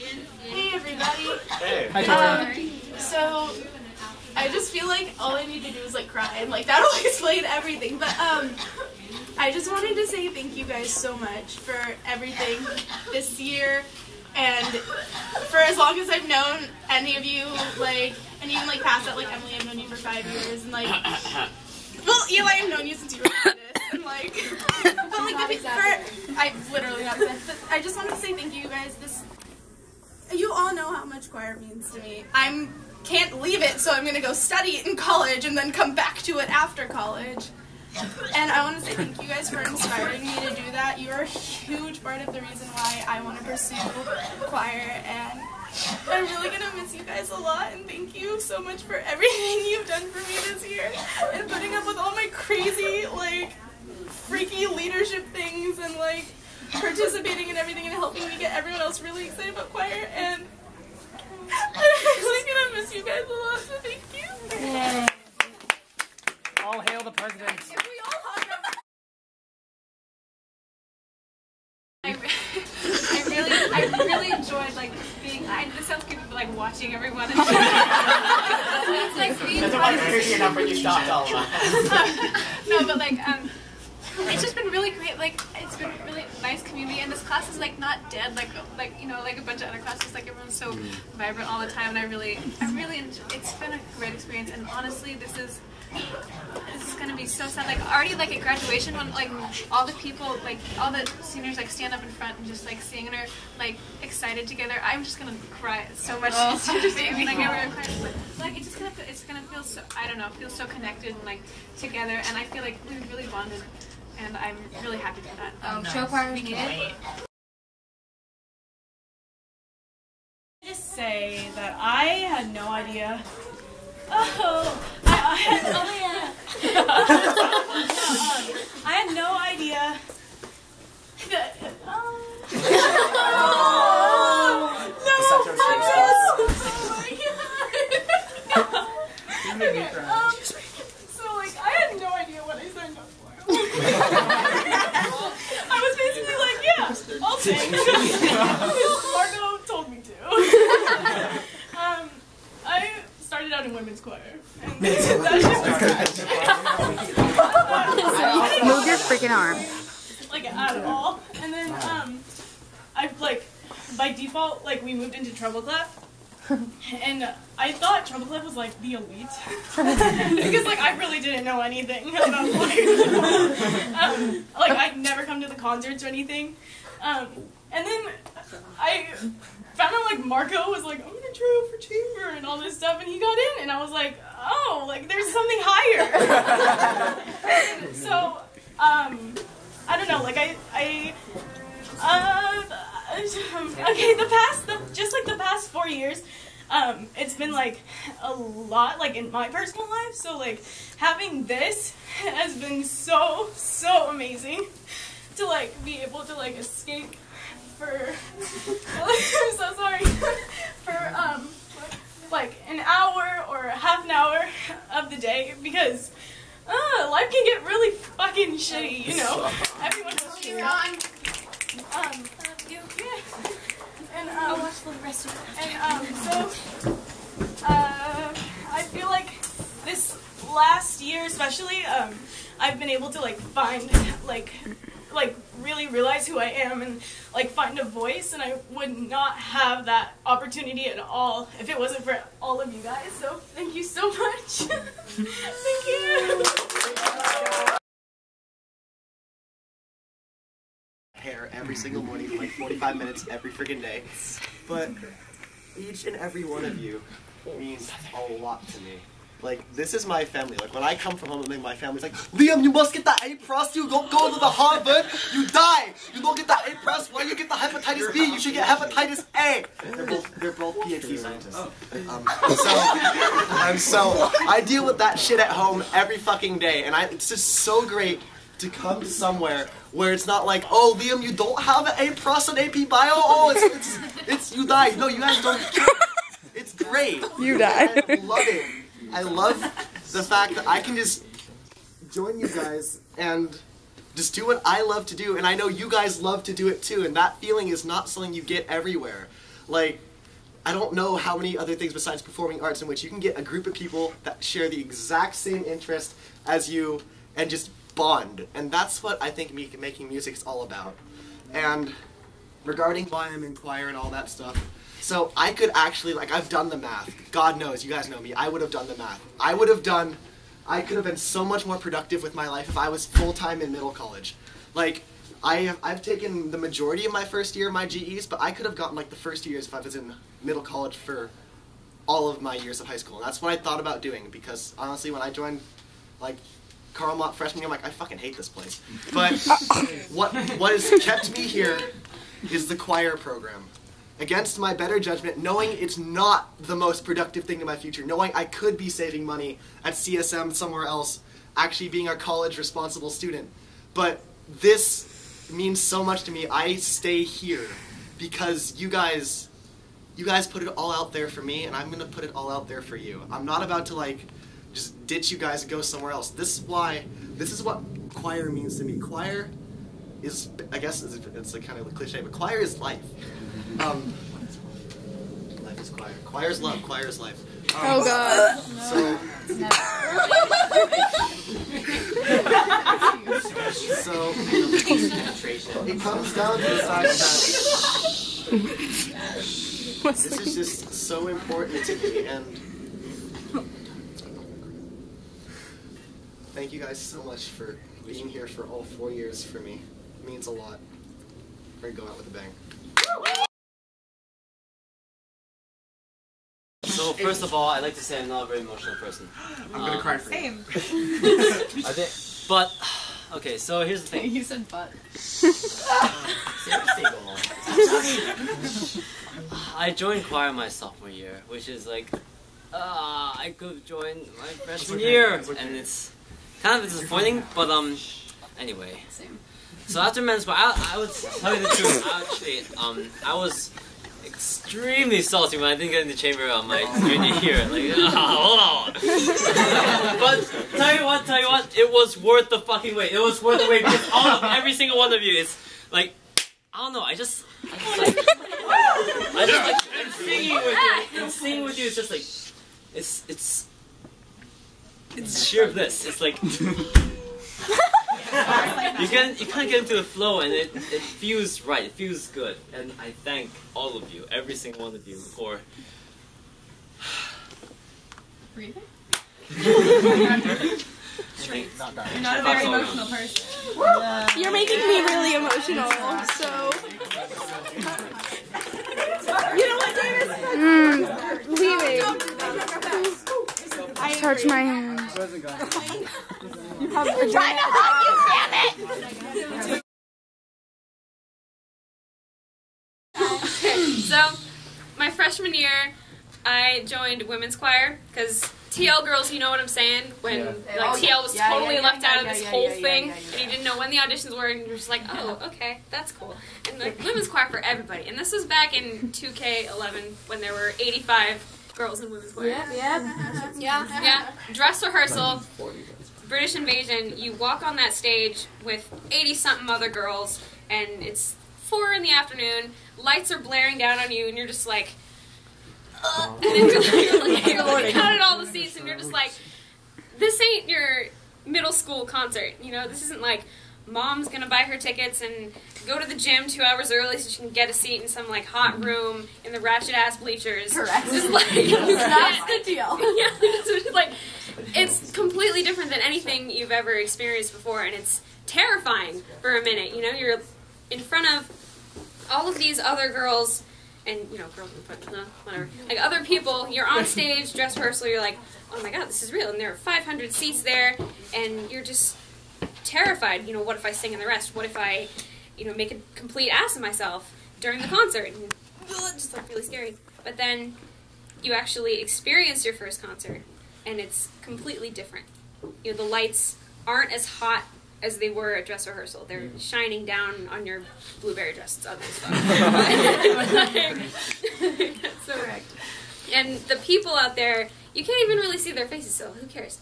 Hey everybody. Hey. So I just feel like all I need to do is like cry and like that'll explain everything. But I just wanted to say thank you guys so much for everything this year and for as long as I've known any of you, like, and even like past that, like Emily, I've known you for 5 years, and like, well, Eli, I've known you since you were this, and like, but like I've literally not said, but I just wanted to say thank you guys. You all know how much choir means to me. Can't leave it, so I'm gonna go study it in college and then come back to it after college. And I want to say thank you guys for inspiring me to do that. You are a huge part of the reason why I want to pursue choir, and I'm really gonna miss you guys a lot, and thank you so much for everything you've done for me this year and putting up with all my crazy, like, freaky leadership things and like participating in everything and helping me get everyone else really excited about choir, and I'm really gonna miss you guys a lot, so thank you. Yay. All hail the president. If we all hug up. I really enjoyed like being. This sounds good, but like watching everyone. It's like being. That's about crazy enough when you stopped all of us. No, but like it's just been really great. Like it's been really nice community, and this class is like not dead. Like you know, like a bunch of other classes. Like everyone's so vibrant all the time, and I really enjoy, it's been a great experience. And honestly, this is gonna be so sad. Like already, like at graduation, when like all the people, like all the seniors, like stand up in front and just like sing and are like excited together. I'm just gonna cry so much. It's just like everyone cries. But like it's gonna feel so, I don't know, feel so connected and like together. And I feel like we really bonded. And I'm really happy for that. Show choir we needed. Just say that I had no idea. I had no idea that. So like I had no idea what I signed up for. I was basically like, yeah, I'll sing. Margot told me to. I started out in women's choir. And that's just Move your freaking arm. like at all. And then I've like by default like we moved into treble clef. And I thought treble clef was like the elite because like I really didn't know anything about choir. Like I'd never come to the concerts or anything. And then I found out like Marco was like, I'm gonna try out for chamber and all this stuff, and he got in, and I was like, oh, like there's something higher. So I don't know, like okay, the past 4 years, it's been like a lot, like in my personal life. So like having this has been so amazing to like be able to like escape for. I'm so sorry for like an hour or half an hour of the day, because life can get really fucking shitty, you know. Everyone knows shit. And I'll watch the rest of it. And I feel like this last year especially, I've been able to like find like really realize who I am and like find a voice, and I would not have that opportunity at all if it wasn't for all of you guys. So thank you so much. Thank you. Hair every single morning for like 45 minutes every friggin' day. But each and every one of you means a lot to me. Like, this is my family. Like, when I come from home, my family's like, Liam, you must get the A+, you don't go to the Harvard, you die! You don't get the A+, why do you get the hepatitis B? You should get hepatitis A! They're both PhD scientists. So I deal with that shit at home every fucking day, and it's just so great to come to somewhere where it's not like, oh, Liam, you don't have an A+ in AP Bio? Oh, it's you die. No, you guys don't. It's great. You die. I love it. I love the fact that I can just join you guys and just do what I love to do, and I know you guys love to do it too, and that feeling is not something you get everywhere. Like, I don't know how many other things besides performing arts in which you can get a group of people that share the exact same interest as you and just bond. And that's what I think making music is all about. And regarding why I'm in choir and all that stuff, so I could actually, like, I've done the math. God knows, you guys know me, I would have done the math. I could have been so much more productive with my life if I was full-time in middle college. Like, I've taken the majority of my first year of my GEs, but I could have gotten like the first years if I was in middle college for all of my years of high school. And that's what I thought about doing, because honestly, when I joined like carlmont freshman year, I'm like, I fucking hate this place. But what has kept me here is the choir program. Against my better judgment, knowing it's not the most productive thing in my future, knowing I could be saving money at CSM somewhere else, actually being a college responsible student. But this means so much to me. I stay here because you guys put it all out there for me, and I'm gonna put it all out there for you. I'm not about to like just ditch you guys and go somewhere else. This is what choir means to me. Choir is, I guess it's a kind of a cliche, but choir is life. Life is choir. Choir is love. Choir is life. Oh God. So it comes down to the fact that this is just so important to me, and thank you guys so much for being here for all 4 years for me. It means a lot. We're gonna go out with a bang. So first of all, I'd like to say I'm not a very emotional person. I'm gonna cry for you. But okay, so here's the thing. You said but. I joined choir my sophomore year, which is like, I could have joined my freshman year, and it's kind of disappointing. But anyway. Same. So after men's choir, I would tell you the truth. Actually, I was extremely salty when I didn't get in the chamber on my junior year. Like, hold on. But tell you what, it was worth the fucking wait. It was worth the wait because every single one of you, it's like, I don't know. I just like, and singing with you is just like, it's sheer bliss. It's like. You kind of get into the flow, and it feels right. It feels good, and I thank all of you, every single one of you, for Breathing? You're not a very emotional person. You're making me really emotional, so. You know what, Davis? Leaving. Touch my hand. You have to try to hug you, damn it! So, my freshman year, I joined women's choir because TL girls, you know what I'm saying? When TL was totally left out of this whole thing, and you didn't know when the auditions were, and you're just like, oh, okay, that's cool. And like women's choir for everybody. And this was back in 2K11 when there were 85 girls in women's choir. Yeah. Dress rehearsal. British Invasion, you walk on that stage with 80-something other girls, and it's 4 in the afternoon, lights are blaring down on you, and you're just like, and then you're looking out at all the seats, and you're just like, this ain't your middle school concert, you know, this isn't like, mom's gonna buy her tickets and go to the gym 2 hours early so she can get a seat in some like hot room in the ratchet-ass bleachers. Correct. It's like, That's the deal. Yeah, it's like, it's completely different than anything you've ever experienced before, and it's terrifying for a minute. You know, you're in front of all of these other girls, and you know, girls in front, no, whatever, like other people. You're on stage, dress rehearsal. You're like, oh my god, this is real, and there are 500 seats there, and you're just terrified. You know, what if I sing in the rest? What if I, you know, make a complete ass of myself during the concert? And just like really scary. But then you actually experience your first concert, and it's completely different. You know, the lights aren't as hot as they were at dress rehearsal. They're shining down on your blueberry dress. It's ugly stuff. So, correct. And the people out there, you can't even really see their faces, so who cares?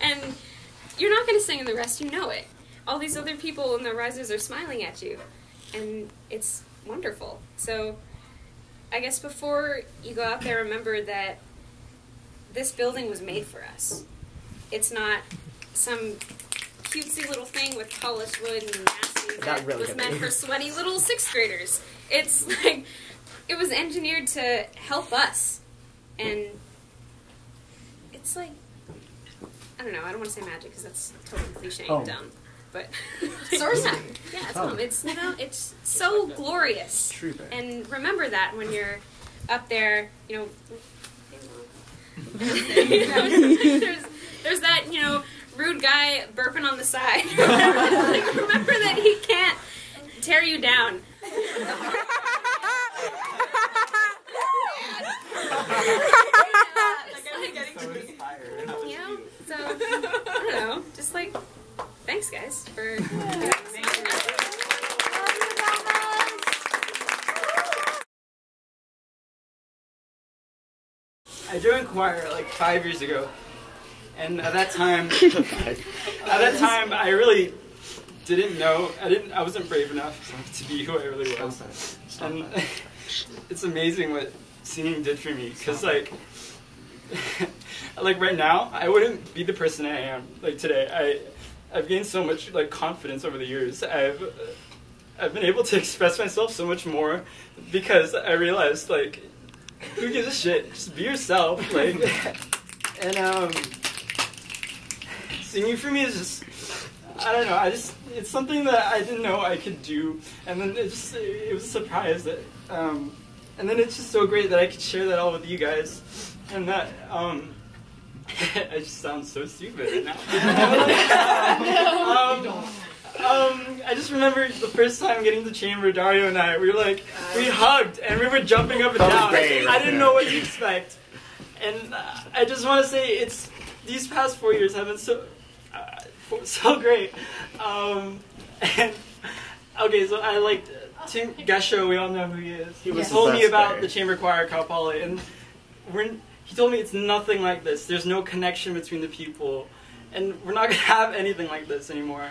And you're not going to sing in the rest, you know it. All these other people in the risers are smiling at you. And it's wonderful. So I guess before you go out there, remember that this building was made for us. It's not some cutesy little thing with polished wood and nasty that really was meant for sweaty little 6th graders. It's like, it was engineered to help us. And it's like, I don't know, I don't want to say magic because that's totally cliche and dumb. But Sorcery. Yeah, it's home. It's, you know, it's so glorious. And remember that when you're up there, you know, there's that, you know, rude guy burping on the side. Like, remember that he can't tear you down. You know, so I don't know, just like, thanks guys for I joined choir like 5 years ago, and at that time, I really didn't know. I wasn't brave enough to be who I really was, and it's amazing what singing did for me. Cause like right now, I wouldn't be the person I am like today. I've gained so much like confidence over the years. I've been able to express myself so much more because I realized like, who gives a shit? Just be yourself, like, and singing for me is just, I don't know, it's something that I didn't know I could do, and then it was a surprise that, and then it's just so great that I could share that all with you guys, and that, I just sound so stupid right now. I just remember the first time getting to chamber, Dario and I, we hugged and we were jumping up and down. I didn't know what to expect. And I just want to say these past 4 years have been so great. And, okay, so I like Tim Gesho, we all know who he is. He told me about the chamber choir, Cal Poly, and he told me it's nothing like this. There's no connection between the people, and we're not going to have anything like this anymore.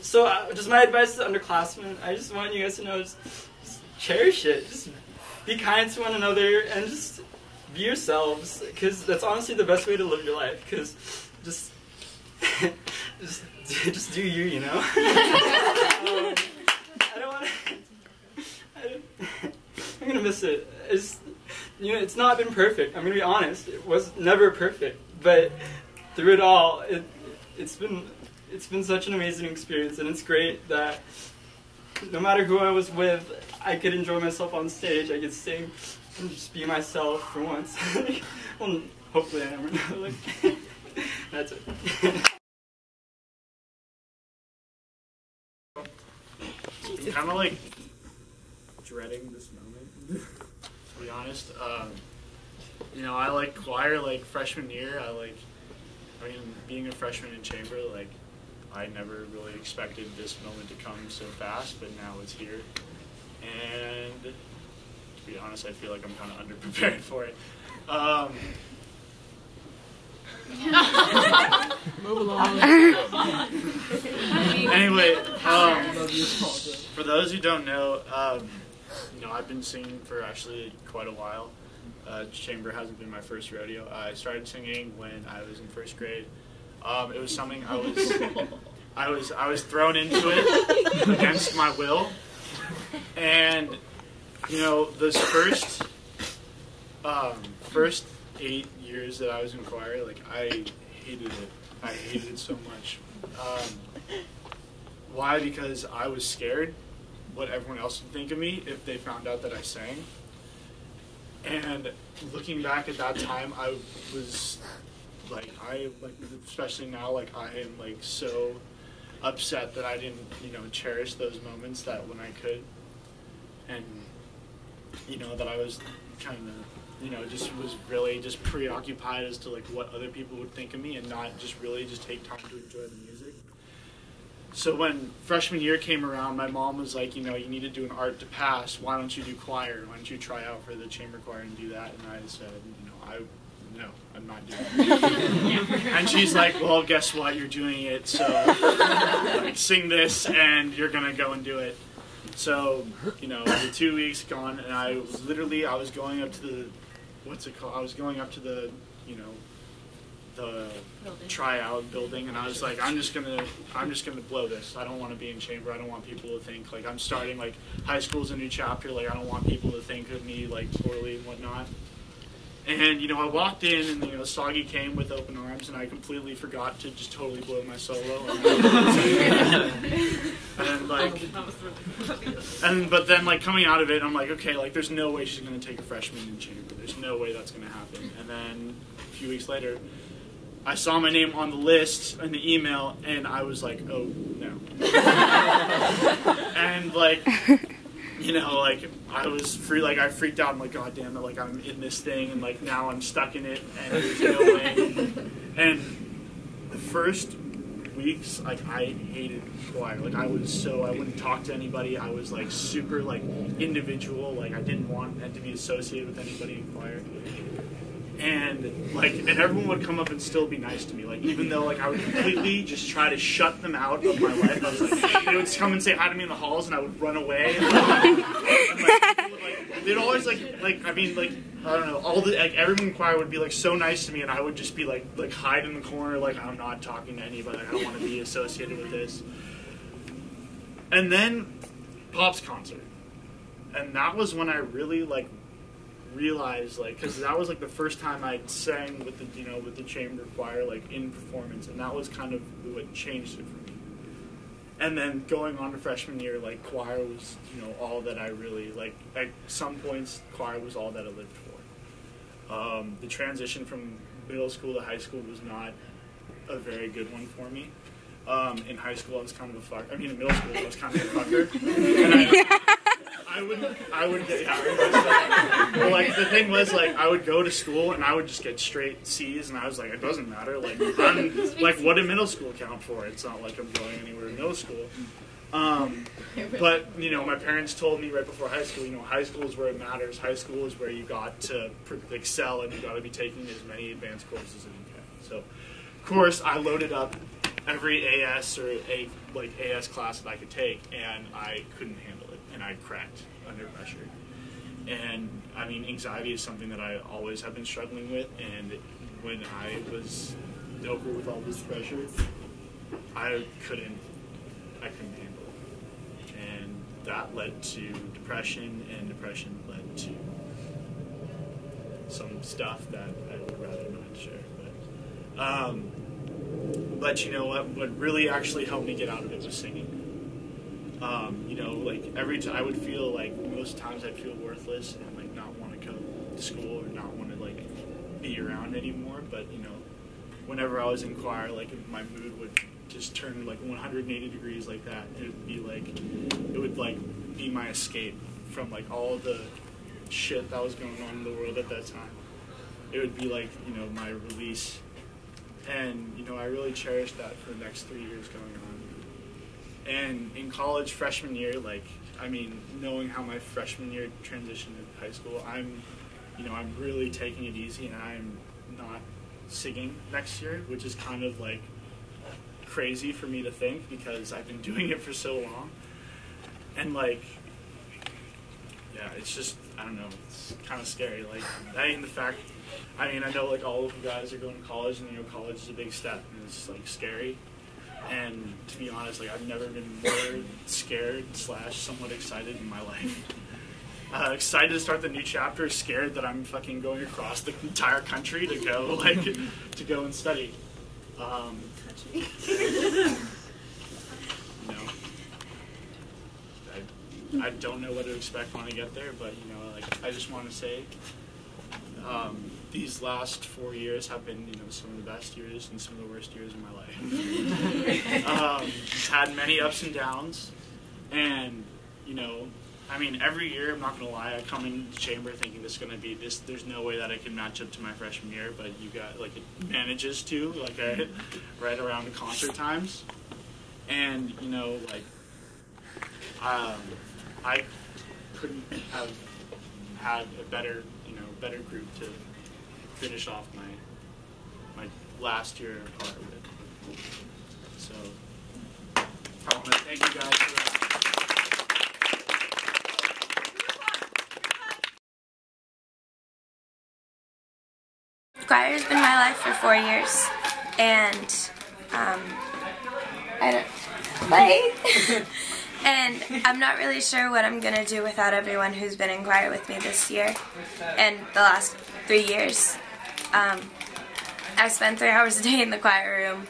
So just my advice to underclassmen, I just want you guys to know, just cherish it. Just be kind to one another and just be yourselves, because that's honestly the best way to live your life, because just do you, you know? I don't want to... I'm going to miss it. It's not been perfect. I'm going to be honest. It was never perfect. But through it all, it's been such an amazing experience, and it's great that no matter who I was with, I could enjoy myself on stage. I could sing and just be myself for once. Well, hopefully I am. Like, that's it. Kind of like dreading this moment, to be honest. You know, I like choir like freshman year. Being a freshman in chamber, like, I never really expected this moment to come so fast, but now it's here. And to be honest, I feel like I'm kind of underprepared for it. Move along. Anyway, for those who don't know, you know, I've been singing for actually quite a while. Chamber hasn't been my first rodeo. I started singing when I was in first grade. It was something I was thrown into it against my will, and you know, those first 8 years that I was in choir, like, I hated it. I hated it so much. Why? Because I was scared what everyone else would think of me if they found out that I sang. And looking back at that time, I was like, especially now, like, I am like so upset that I didn't, you know, cherish those moments that when I could, and you know, that I was kind of, you know, just was really just preoccupied as to like what other people would think of me, and not just really just take time to enjoy the music. So when freshman year came around, my mom was like, you know, you need to do an art to pass. Why don't you do choir? Why don't you try out for the chamber choir and do that? And I said, no, I'm not doing it. And she's like, well, guess what? You're doing it, so like, sing this, and you're gonna go and do it. So, you know, the 2 weeks gone, and I was going up to the, what's it called? I was going up to the, you know, the tryout building, and I was like, I'm just gonna blow this. I don't want to be in chamber. I don't want people to think like I'm starting like high school's a new chapter. Like I don't want people to think of me like poorly and whatnot. And, you know, I walked in, and, you know, Soggy came with open arms, and I completely forgot to just totally blow my solo. And, like, but then, like, coming out of it, I'm like, okay, like, there's no way she's going to take a freshman in chamber. There's no way that's going to happen. And then a few weeks later, I saw my name on the list in the email, and I was like, oh, no. And, like... You know, like, I was I freaked out. I'm like, God damn it, like, I'm in this thing, and, like, now I'm stuck in it, and there's no way. And the first weeks, like, I hated choir. Like, I wouldn't talk to anybody. I was, like, super, like, individual. Like, I didn't want to be associated with anybody in choir. And, like, and everyone would come up and still be nice to me. Like, even though, like, I would completely just try to shut them out of my life. I was like, they would come and say hi to me in the halls, and I would run away. And, people would, like, they'd always, I mean, like, I don't know, everyone in choir would be, like, so nice to me, and I would just be, like hide in the corner, like, I'm not talking to anybody. I don't want to be associated with this. And then, Pop's concert. And that was when I really, like, realized, like, because that was like the first time I sang with the, you know, with the chamber choir, like, in performance, and that was kind of what changed it for me. And then going on to freshman year, like, choir was, you know, all that I really, like, at some points choir was all that I lived for. The transition from middle school to high school was not a very good one for me. In high school I was kind of a fucker. I mean, in middle school I was kind of a fucker. And I would, yeah. Well, like, the thing was, like, I would go to school and I would just get straight C's, and I was like, it doesn't matter. Like, what did middle school count for? It's not like I'm going anywhere in middle school. But, you know, my parents told me right before high school, you know, high school is where it matters. High school is where you got to excel, and you got to be taking as many advanced courses as you can. So, of course, I loaded up every AS or AS class that I could take, and I couldn't handle it, and I cracked under pressure. And I mean, anxiety is something that I always have been struggling with, and when I was over with all this pressure, I couldn't handle it. And that led to depression, and depression led to some stuff that I would rather not share. But you know what really actually helped me get out of it was singing. You know, like, every time I would feel like, most times I'd feel worthless and, like, not want to go to school or not want to, like, be around anymore. But, you know, whenever I was in choir, like, my mood would just turn, like, 180 degrees like that. It would be like, it would, like, be my escape from, like, all the shit that was going on in the world at that time. It would be like, you know, my release. And, you know, I really cherished that for the next 3 years going on. And in college, freshman year, like, I mean, knowing how my freshman year transitioned to high school, I'm really taking it easy, and I'm not singing next year, which is kind of, like, crazy for me to think, because I've been doing it for so long. And, like, yeah, it's just, I don't know, it's kind of scary. Like, I know, like, all of you guys are going to college, and, you know, college is a big step, and it's, like, scary. And to be honest, like, I've never been more scared / somewhat excited in my life. Excited to start the new chapter, scared that I'm fucking going across the entire country to go, like, to go and study. You know, I don't know what to expect when I get there, but, you know, like, I just want to say, these last 4 years have been, you know, some of the best years and some of the worst years of my life. It's had many ups and downs, and, you know, I mean, every year, I'm not going to lie, I come into chamber thinking this is going to be this, there's no way that I can match up to my freshman year, but you got, like, it manages to, like, right around the concert times. And, you know, like, I couldn't have had a better group to finish off my last year apart with. So I want to thank you guys for that. Choir's been my life for 4 years, and and I'm not really sure what I'm gonna do without everyone who's been in choir with me this year and the last 3 years. I spend 3 hours a day in the choir room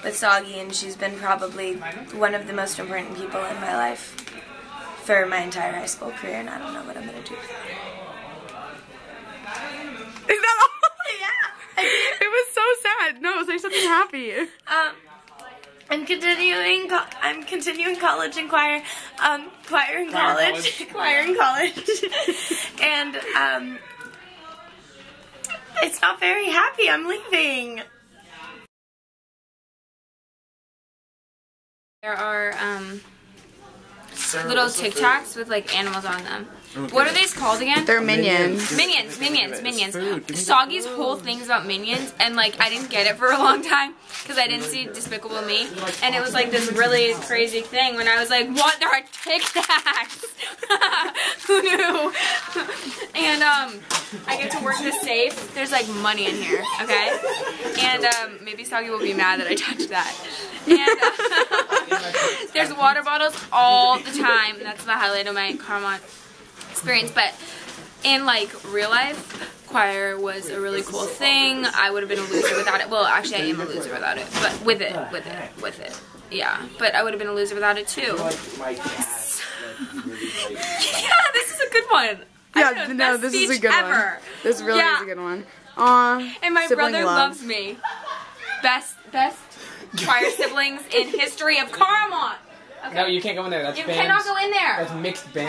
with Soggy, and she's been probably one of the most important people in my life for my entire high school career, and I don't know what I'm gonna do without her. Is that all? Yeah. It was so sad. No, say something happy. I'm continuing college in choir, choir in college, and it's not very happy. I'm leaving. There are little TikToks with like animals on them. What are these called again? They're minions. Minions. Soggy's whole thing's about minions, and like I didn't get it for a long time because I didn't see Despicable Me, and it was like this really crazy thing when I was like, what? There are Tic Tacs. Who knew? And I get to work the safe. There's like money in here, okay? And maybe Soggy will be mad that I touched that. And there's water bottles all the time. That's the highlight of my carlmont experience. But in like real life, choir was a really cool thing. I would have been a loser without it. Well, actually, I am a loser without it. But with it. Yeah. But I would have been a loser without it too. Yeah, this is a good one. Yeah, no, this is a good one. This really is a good one. And my brother loves me. Best choir siblings in history of Carlmont. Okay. No, you can't go in there. That's you bands. cannot go in there. That's mixed band.